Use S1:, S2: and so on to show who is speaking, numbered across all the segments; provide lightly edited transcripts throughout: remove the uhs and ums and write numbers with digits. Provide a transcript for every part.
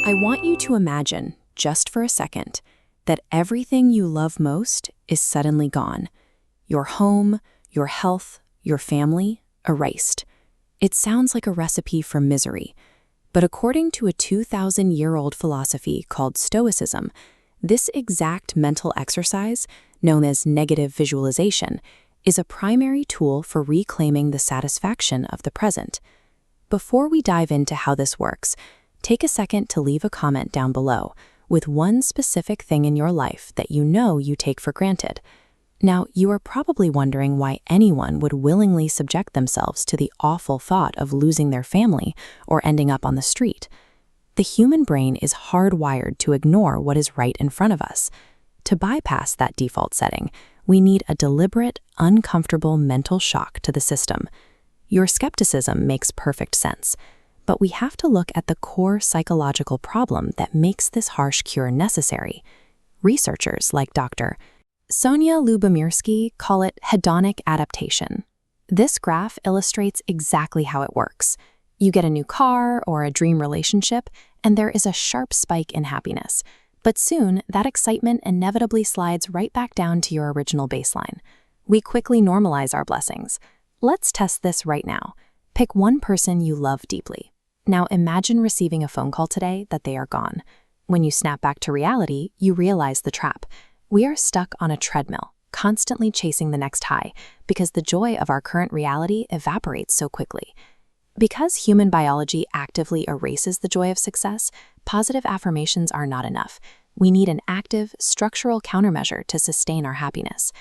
S1: I want you to imagine, just for a second, that everything you love most is suddenly gone. Your home, your health, your family, erased. It sounds like a recipe for misery, but according to a 2,000-year-old philosophy called Stoicism, this exact mental exercise, known as negative visualization, is a primary tool for reclaiming the satisfaction of the present. Before we dive into how this works, take a second to leave a comment down below with one specific thing in your life that you know you take for granted. Now, you are probably wondering why anyone would willingly subject themselves to the awful thought of losing their family or ending up on the street. The human brain is hardwired to ignore what is right in front of us. To bypass that default setting, we need a deliberate, uncomfortable mental shock to the system. Your skepticism makes perfect sense, but we have to look at the core psychological problem that makes this harsh cure necessary. Researchers like Dr. Sonja Lyubomirsky call it hedonic adaptation. This graph illustrates exactly how it works. You get a new car or a dream relationship, and there is a sharp spike in happiness. But soon, that excitement inevitably slides right back down to your original baseline. We quickly normalize our blessings. Let's test this right now. Pick one person you love deeply. Now imagine receiving a phone call today that they are gone. When you snap back to reality, you realize the trap. We are stuck on a treadmill, constantly chasing the next high, because the joy of our current reality evaporates so quickly. Because human biology actively erases the joy of success, positive affirmations are not enough. We need an active, structural countermeasure to sustain our happiness.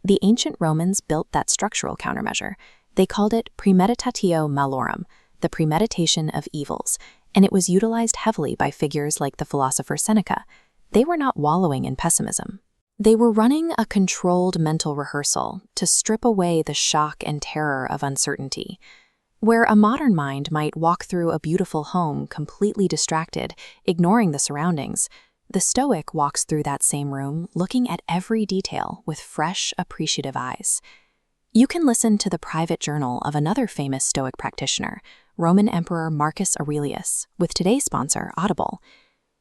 S1: The ancient Romans built that structural countermeasure. They called it premeditatio malorum, the premeditation of evils, and it was utilized heavily by figures like the philosopher Seneca. They were not wallowing in pessimism. They were running a controlled mental rehearsal to strip away the shock and terror of uncertainty. Where a modern mind might walk through a beautiful home completely distracted, ignoring the surroundings, the Stoic walks through that same room looking at every detail with fresh, appreciative eyes. You can listen to the private journal of another famous Stoic practitioner, Roman Emperor Marcus Aurelius, with today's sponsor, Audible.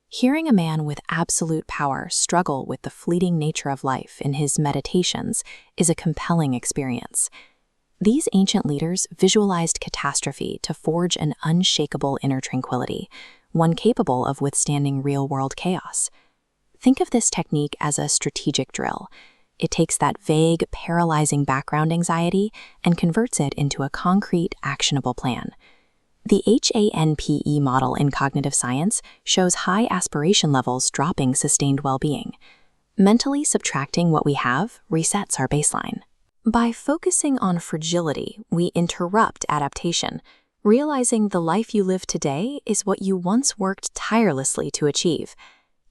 S1: Hearing a man with absolute power struggle with the fleeting nature of life in his meditations is a compelling experience. These ancient leaders visualized catastrophe to forge an unshakable inner tranquility, one capable of withstanding real-world chaos. Think of this technique as a strategic drill. It takes that vague, paralyzing background anxiety and converts it into a concrete, actionable plan. The HANPE model in cognitive science shows high aspiration levels dropping sustained well-being. Mentally subtracting what we have resets our baseline. By focusing on fragility, we interrupt adaptation, realizing the life you live today is what you once worked tirelessly to achieve.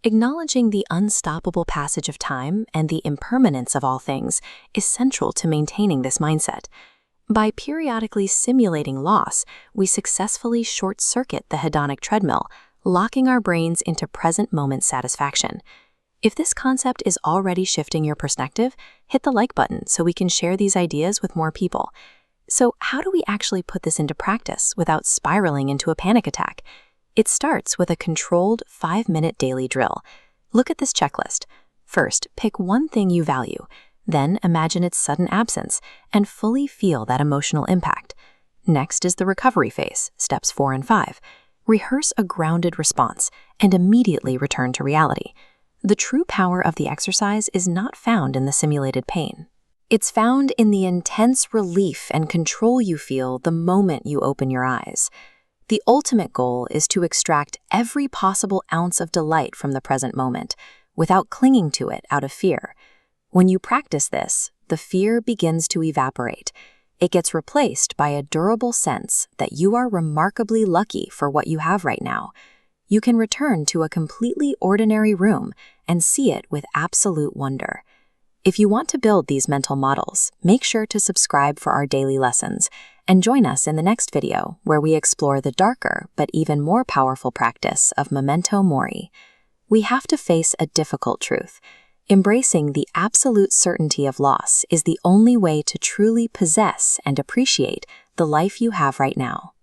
S1: Acknowledging the unstoppable passage of time and the impermanence of all things is central to maintaining this mindset. By periodically simulating loss, we successfully short-circuit the hedonic treadmill, locking our brains into present moment satisfaction. If this concept is already shifting your perspective, hit the like button so we can share these ideas with more people. So how do we actually put this into practice without spiraling into a panic attack? It starts with a controlled 5-minute daily drill. Look at this checklist. First, pick one thing you value. Then imagine its sudden absence and fully feel that emotional impact. Next is the recovery phase, steps 4 and 5. Rehearse a grounded response and immediately return to reality. The true power of the exercise is not found in the simulated pain. It's found in the intense relief and control you feel the moment you open your eyes. The ultimate goal is to extract every possible ounce of delight from the present moment, without clinging to it out of fear. When you practice this, the fear begins to evaporate. It gets replaced by a durable sense that you are remarkably lucky for what you have right now. You can return to a completely ordinary room and see it with absolute wonder. If you want to build these mental models, make sure to subscribe for our daily lessons and join us in the next video where we explore the darker but even more powerful practice of Memento Mori. We have to face a difficult truth. Embracing the absolute certainty of loss is the only way to truly possess and appreciate the life you have right now.